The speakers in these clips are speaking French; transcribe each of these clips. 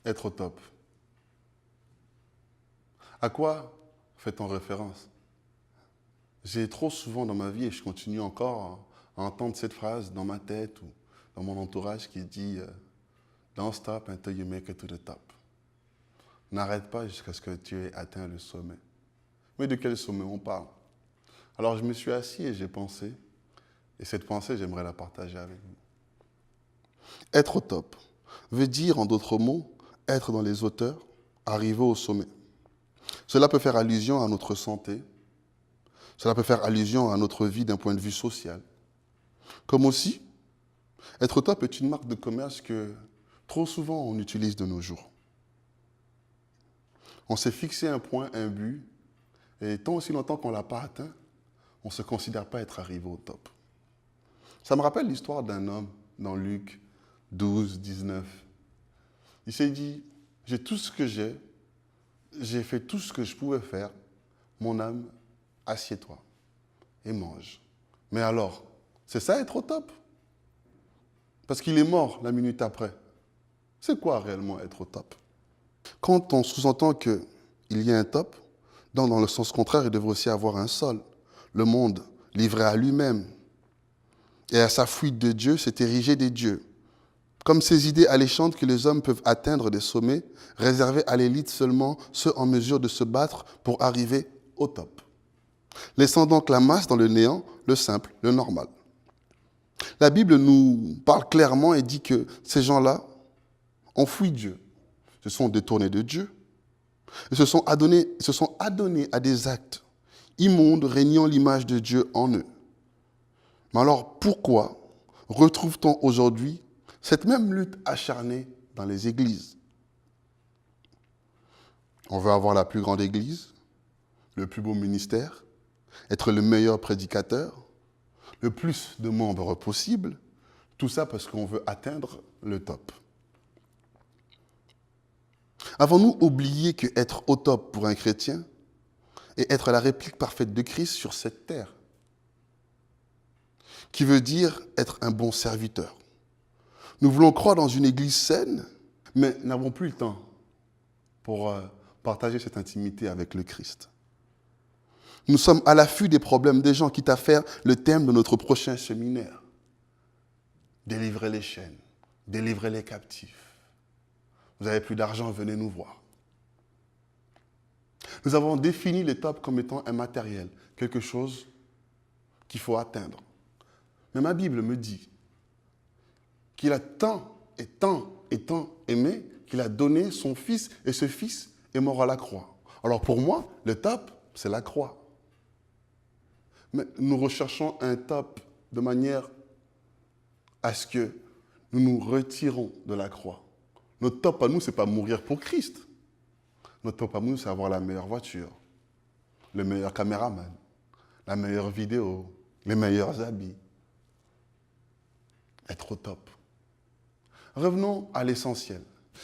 être au top. À quoi fait-on référence? J'ai trop souvent dans ma vie, et je continue encore à entendre cette phrase dans ma tête ou dans mon entourage qui dit Don't stop until you make it to the top. N'arrête pas jusqu'à ce que tu aies atteint le sommet. Mais de quel sommet on parle? Alors je me suis assis et j'ai pensé, et cette pensée, j'aimerais la partager avec vous. Être au top veut dire, en d'autres mots, être dans les hauteurs, arriver au sommet. Cela peut faire allusion à notre santé, cela peut faire allusion à notre vie d'un point de vue social. Comme aussi, être au top est une marque de commerce que trop souvent on utilise de nos jours. On s'est fixé un point, un but, et tant aussi longtemps qu'on ne l'a pas atteint, on ne se considère pas être arrivé au top. Ça me rappelle l'histoire d'un homme dans Luc 12, 19. Il s'est dit, j'ai tout ce que j'ai fait tout ce que je pouvais faire, mon âme, assieds-toi et mange. Mais alors, c'est ça être au top? Parce qu'il est mort la minute après. C'est quoi réellement être au top? Quand on sous-entend qu'il y a un top, dans le sens contraire, il devrait aussi avoir un sol. Le monde, livré à lui-même et à sa fuite de Dieu, s'est érigé des dieux. Comme ces idées alléchantes que les hommes peuvent atteindre des sommets, réservés à l'élite seulement, ceux en mesure de se battre pour arriver au top. Laissant donc la masse dans le néant, le simple, le normal. La Bible nous parle clairement et dit que ces gens-là ont fui Dieu, se sont détournés de Dieu, et se sont adonnés à des actes immondes, régnant l'image de Dieu en eux. Mais alors, pourquoi retrouve-t-on aujourd'hui cette même lutte acharnée dans les églises? On veut avoir la plus grande église, le plus beau ministère, être le meilleur prédicateur, le plus de membres possible, tout ça parce qu'on veut atteindre le top. Avons-nous oublié que être au top pour un chrétien est être la réplique parfaite de Christ sur cette terre, qui veut dire être un bon serviteur? Nous voulons croire dans une église saine, mais n'avons plus le temps pour partager cette intimité avec le Christ. Nous sommes à l'affût des problèmes des gens, quitte à faire le thème de notre prochain séminaire. Délivrer les chaînes, délivrer les captifs. Vous n'avez plus d'argent, venez nous voir. Nous avons défini le top comme étant un matériel, quelque chose qu'il faut atteindre. Mais ma Bible me dit qu'il a tant et tant et tant aimé qu'il a donné son Fils, et ce Fils est mort à la croix. Alors pour moi, le top, c'est la croix. Mais nous recherchons un top de manière à ce que nous nous retirons de la croix. Notre top à nous, ce n'est pas mourir pour Christ. Notre top à nous, c'est avoir la meilleure voiture, le meilleur caméraman, la meilleure vidéo, les meilleurs habits. Être au top. Revenons à l'essentiel.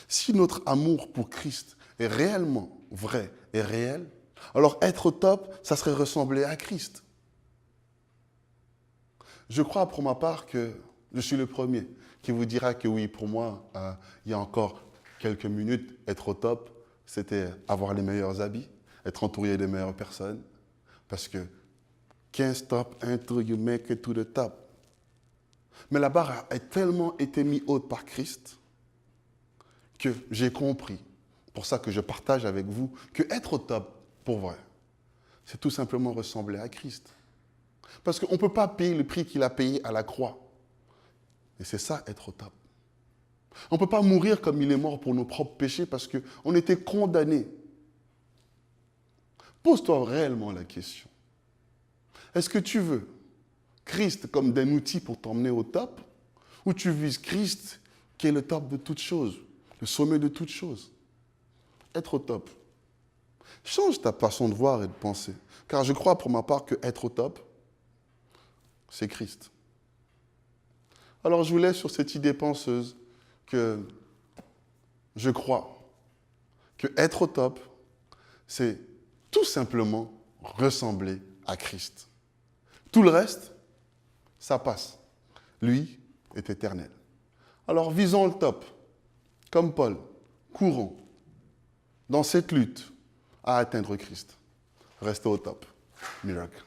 Si notre amour pour Christ est réellement vrai et réel, alors être au top, ça serait ressembler à Christ. Je crois pour ma part que je suis le premier qui vous dira que oui, pour moi, il y a encore quelques minutes, être au top, c'était avoir les meilleurs habits, être entouré des meilleures personnes, parce que can't stop until you make it to the top. Mais la barre a tellement été mise haute par Christ que j'ai compris, pour ça que je partage avec vous, que être au top, pour vrai, c'est tout simplement ressembler à Christ. Parce qu'on ne peut pas payer le prix qu'il a payé à la croix. Et c'est ça, être au top. On ne peut pas mourir comme il est mort pour nos propres péchés parce qu'on était condamnés. Pose-toi réellement la question. Est-ce que tu veux Christ comme d'un outil pour t'emmener au top, ou tu vises Christ qui est le top de toutes choses, le sommet de toutes choses? Être au top. Change ta façon de voir et de penser. Car je crois pour ma part que être au top, c'est Christ. Alors je vous laisse sur cette idée penseuse que je crois que être au top, c'est tout simplement ressembler à Christ. Tout le reste, ça passe. Lui est éternel. Alors visons le top, comme Paul, courons dans cette lutte à atteindre Christ. Restez au top. Miracle.